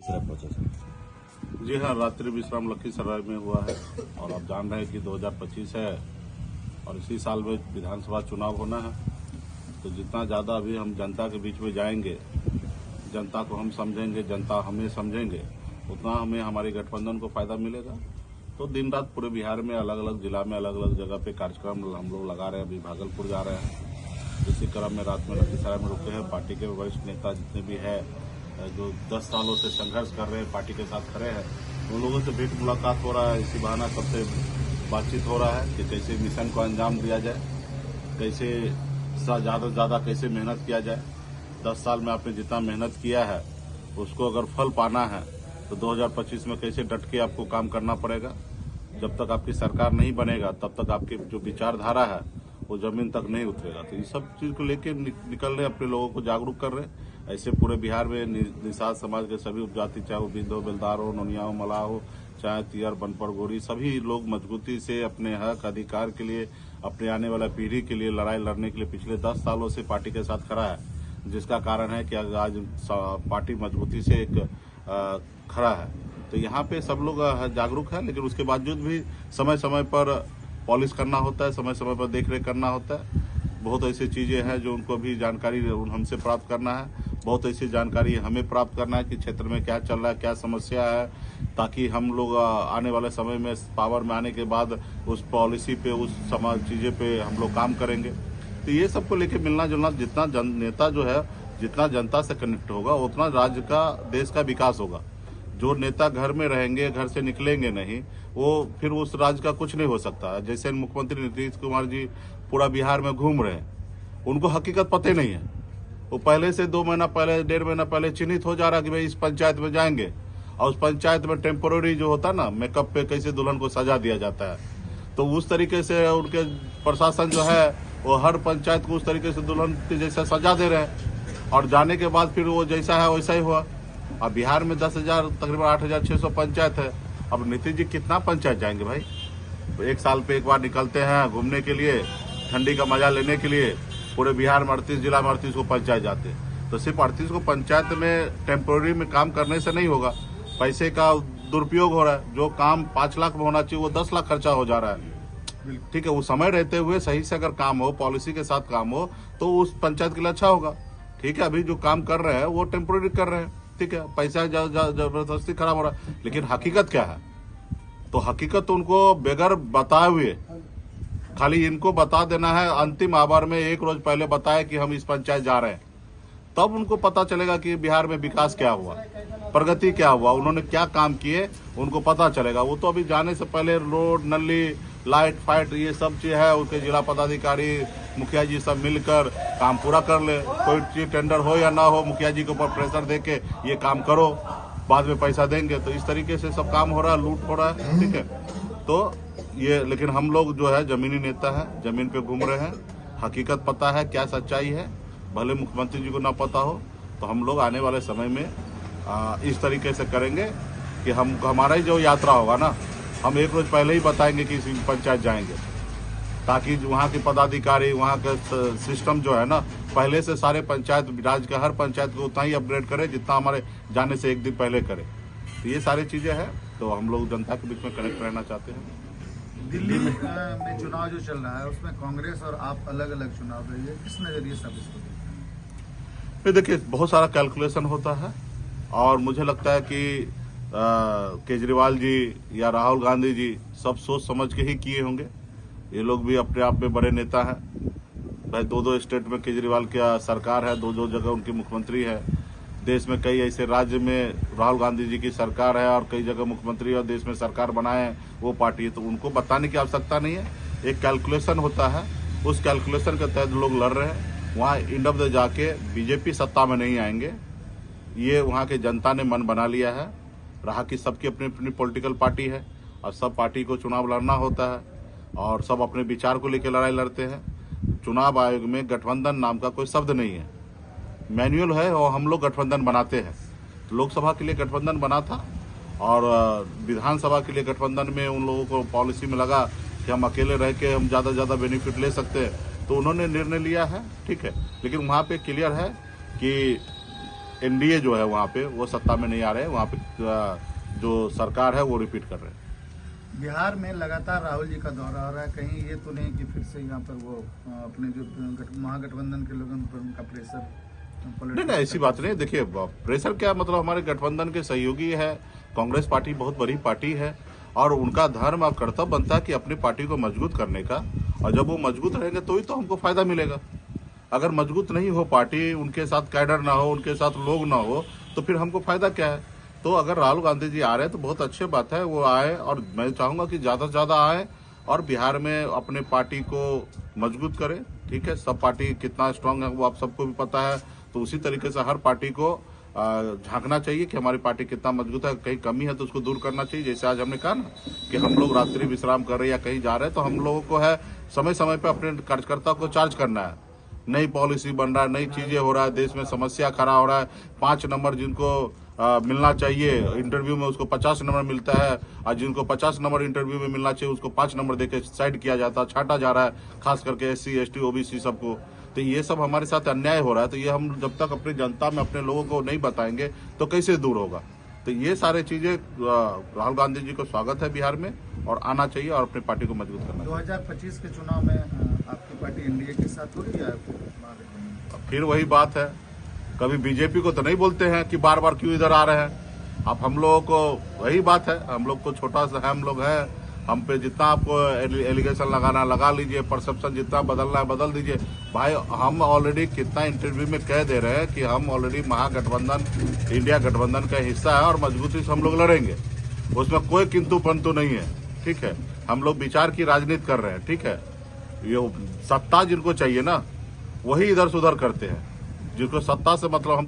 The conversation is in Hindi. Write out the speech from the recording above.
लखीसराय पहुंचे सर? जी हाँ, रात्रि विश्राम लखीसराय में हुआ है और आप जान रहे हैं कि 2025 है और इसी साल में विधानसभा चुनाव होना है। तो जितना ज़्यादा अभी हम जनता के बीच में जाएंगे, जनता को हम समझेंगे, जनता हमें समझेंगे, उतना हमें हमारे गठबंधन को फायदा मिलेगा। तो दिन रात पूरे बिहार में अलग अलग जिला में अलग अलग जगह पे कार्यक्रम हम लोग लगा रहे हैं। अभी भागलपुर जा रहे हैं, इसी क्रम में रात में लखीसराय में रुके हैं। पार्टी के वरिष्ठ नेता जितने भी है जो 10 सालों से संघर्ष कर रहे हैं, पार्टी के साथ खड़े हैं, उन लोगों से भेंट मुलाकात हो रहा है। इसी बहाना सबसे बातचीत हो रहा है कि कैसे मिशन को अंजाम दिया जाए, कैसे ज़्यादा से ज़्यादा कैसे मेहनत किया जाए। 10 साल में आपने जितना मेहनत किया है उसको अगर फल पाना है तो 2025 में कैसे डट के आपको काम करना पड़ेगा। जब तक आपकी सरकार नहीं बनेगा तब तक आपकी जो विचारधारा है वो जमीन तक नहीं उतरेगा। तो ये सब चीज को लेके निकल रहे, अपने लोगों को जागरूक कर रहे। ऐसे पूरे बिहार में निषाद समाज के सभी उपजाति, चाहे वो बिंदो बेलदार हो, नोनिया हो, मलाह हो, चाहे तियर बनपड़ गोरी, सभी लोग मजबूती से अपने हक अधिकार के लिए, अपने आने वाला पीढ़ी के लिए लड़ाई लड़ने के लिए पिछले 10 सालों से पार्टी के साथ खड़ा है। जिसका कारण है कि आज पार्टी मजबूती से एक खड़ा है। तो यहाँ पे सब लोग जागरूक है, लेकिन उसके बावजूद भी समय समय पर पॉलिश करना होता है, समय समय पर देख रेख करना होता है। बहुत ऐसी चीजें हैं जो उनको भी जानकारी हमसे प्राप्त करना है। बहुत ऐसी जानकारी हमें प्राप्त करना है कि क्षेत्र में क्या चल रहा है, क्या समस्या है, ताकि हम लोग आने वाले समय में पावर में आने के बाद उस पॉलिसी पे, उस समाज चीजें पे हम लोग काम करेंगे। तो ये सबको लेके मिलना जुलना, जितना नेता जो है जितना जनता से कनेक्ट होगा उतना राज्य का, देश का विकास होगा। जो नेता घर में रहेंगे, घर से निकलेंगे नहीं, वो फिर उस राज्य का कुछ नहीं हो सकता। जैसे मुख्यमंत्री नीतीश कुमार जी पूरा बिहार में घूम रहे हैं, उनको हकीकत पता नहीं है। वो पहले से 2 महीना पहले, 1.5 महीना पहले चिन्हित हो जा रहा है कि भाई इस पंचायत में जाएंगे, और उस पंचायत में टेम्पोररी जो होता है ना, मेकअप पे कैसे दुल्हन को सजा दिया जाता है, तो उस तरीके से उनके प्रशासन जो है वो हर पंचायत को उस तरीके से दुल्हन के जैसा सजा दे रहे हैं। और जाने के बाद फिर वो जैसा है वैसा ही हुआ। अब बिहार में 10,000 तकरीबन 8,600 पंचायत है। अब नीतीश जी कितना पंचायत जाएंगे भाई? एक साल पे एक बार निकलते हैं घूमने के लिए, ठंडी का मजा लेने के लिए। पूरे बिहार में 38 जिला में 38 को पंचायत जाते हैं। तो सिर्फ 38 को पंचायत में टेम्पोररी में काम करने से नहीं होगा, पैसे का दुरुपयोग हो रहा है। जो काम 5 लाख में होना चाहिए वो 10 लाख खर्चा हो जा रहा है। ठीक है, वो समय रहते हुए सही से अगर काम हो, पॉलिसी के साथ काम हो, तो उस पंचायत के लिए अच्छा होगा। ठीक है, अभी जो काम कर रहे हैं वो टेम्पोररी कर रहे हैं, ठीक है, पैसा जबरदस्ती खराब हो रहा है। लेकिन हकीकत क्या है? तो हकीकत तो उनको बगैर बताए हुए, खाली इनको बता देना है अंतिम आवर में, 1 रोज पहले बताया कि हम इस पंचायत जा रहे हैं, तब उनको पता चलेगा कि बिहार में विकास क्या हुआ, प्रगति क्या हुआ, उन्होंने क्या काम किए, उनको पता चलेगा। वो तो अभी जाने से पहले रोड, नली, लाइट फाइट, ये सब चीज है, उसके जिला पदाधिकारी, मुखिया जी सब मिलकर काम पूरा कर ले। कोई चीज टेंडर हो या ना हो, मुखिया जी के ऊपर प्रेशर देके ये काम करो, बाद में पैसा देंगे। तो इस तरीके से सब काम हो रहा है, लूट हो रहा है। ठीक है, तो ये, लेकिन हम लोग जो है जमीनी नेता है, जमीन पे घूम रहे हैं, हकीकत पता है, क्या सच्चाई है। भले मुख्यमंत्री जी को ना पता हो, तो हम लोग आने वाले समय में इस तरीके से करेंगे कि हमारा ही जो यात्रा होगा ना, हम 1 रोज पहले ही बताएंगे कि इस पंचायत जाएंगे, ताकि वहाँ के पदाधिकारी, वहाँ का सिस्टम जो है ना, पहले से सारे पंचायत, राज्य के हर पंचायत को उतना ही अपग्रेड करे जितना हमारे जाने से 1 दिन पहले करे। तो ये सारी चीजें हैं, तो हम लोग जनता के बीच में कनेक्ट रहना चाहते हैं। दिल्ली में चुनाव जो चल रहा है उसमें कांग्रेस और आप अलग अलग चुनाव लड़िए, किस नजरिए से आप इसको देखते हैं? देखिए, बहुत सारा कैलकुलेशन होता है और मुझे लगता है कि केजरीवाल जी या राहुल गांधी जी सब सोच समझ के ही किए होंगे। ये लोग भी अपने आप में बड़े नेता हैं भाई। 2 स्टेट में केजरीवाल की सरकार है, 2 जगह उनकी मुख्यमंत्री है। देश में कई ऐसे राज्य में राहुल गांधी जी की सरकार है और कई जगह मुख्यमंत्री और देश में सरकार बनाए हैं वो पार्टी है। तो उनको बताने की आवश्यकता नहीं है, एक कैलकुलेशन होता है, उस कैलकुलेशन के तहत लोग लड़ रहे हैं। वहाँ इंड ऑफ द जाके बीजेपी सत्ता में नहीं आएंगे, ये वहाँ के जनता ने मन बना लिया है। रहा कि सबकी अपनी अपनी पॉलिटिकल पार्टी है और सब पार्टी को चुनाव लड़ना होता है और सब अपने विचार को लेकर लड़ाई लड़ते हैं। चुनाव आयोग में गठबंधन नाम का कोई शब्द नहीं है, मैनुअल है और हम लोग गठबंधन बनाते हैं। तो लोकसभा के लिए गठबंधन बना था और विधानसभा के लिए गठबंधन में उन लोगों को पॉलिसी में लगा कि हम अकेले रह के हम ज़्यादा से ज़्यादा बेनिफिट ले सकते हैं, तो उन्होंने निर्णय लिया है। ठीक है, लेकिन वहाँ पे क्लियर है कि एनडीए जो है वहाँ पे वो सत्ता में नहीं आ रहे हैं, वहाँ पे जो सरकार है वो रिपीट कर रहे हैं। बिहार में लगातार राहुल जी का दौरा हो रहा है, कहीं ये तो नहीं कि फिर से यहाँ पर वो अपने जो महागठबंधन के लोगों पर उनका प्रेशर? नहीं, ऐसी बात नहीं। देखिए, प्रेशर क्या मतलब, हमारे गठबंधन के सहयोगी है। कांग्रेस पार्टी बहुत बड़ी पार्टी है और उनका धर्म और कर्तव्य बनता है कि अपनी पार्टी को मजबूत करने का, और जब वो मजबूत रहेंगे तो ही तो हमको फायदा मिलेगा। अगर मजबूत नहीं हो पार्टी, उनके साथ कैडर ना हो, उनके साथ लोग ना हो, तो फिर हमको फायदा क्या है? तो अगर राहुल गांधी जी आ रहे हैं तो बहुत अच्छी बात है, वो आए, और मैं चाहूंगा कि ज्यादा से ज्यादा आए और बिहार में अपने पार्टी को मजबूत करें। ठीक है, सब पार्टी कितना स्ट्रांग है वो आप सबको भी पता है, तो उसी तरीके से हर पार्टी को झांकना चाहिए कि हमारी पार्टी कितना मजबूत है, कहीं कमी है तो उसको दूर करना चाहिए। जैसे आज हमने कहा ना कि हम लोग रात्रि विश्राम कर रहे हैं या कहीं जा रहे हैं, तो हम लोगों को है समय समय पे अपने कार्यकर्ता को चार्ज करना है। नई पॉलिसी बन रहा है, नई चीजें हो रहा है, देश में समस्या खड़ा हो रहा है। 5 नंबर जिनको मिलना चाहिए इंटरव्यू में उसको 50 नंबर मिलता है, और जिनको 50 नंबर इंटरव्यू में मिलना चाहिए उसको 5 नंबर देके साइड किया जाता है, छाटा जा रहा है, खास करके SC ST OBC सबको। तो ये सब हमारे साथ अन्याय हो रहा है, तो ये हम जब तक अपनी जनता में अपने लोगों को नहीं बताएंगे तो कैसे दूर होगा। तो ये सारे चीजें राहुल गांधी जी को स्वागत है बिहार में, और आना चाहिए और अपनी पार्टी को मजबूत करना चाहिए। 2025 के चुनाव में आपकी पार्टी एनडीए के साथ होगी या फिर वही बात है, कभी बीजेपी को तो नहीं बोलते हैं कि बार बार क्यों इधर आ रहे हैं। अब हम लोगों को वही बात है, हम लोग को छोटा सा है, हम लोग है, हम पे जितना आपको एलिगेशन लगाना लगा लीजिए, परसेप्शन जितना बदलना है बदल दीजिए। भाई हम ऑलरेडी कितना इंटरव्यू में कह दे रहे हैं कि हम ऑलरेडी महागठबंधन, इंडिया गठबंधन का हिस्सा है और मजबूती से हम लोग लड़ेंगे, उसमें कोई किंतु परंतु नहीं है। ठीक है, हम लोग विचार की राजनीति कर रहे हैं। ठीक है, ये सत्ता जिनको चाहिए ना वही इधर से उधर करते हैं, जिनको सत्ता से मतलब हम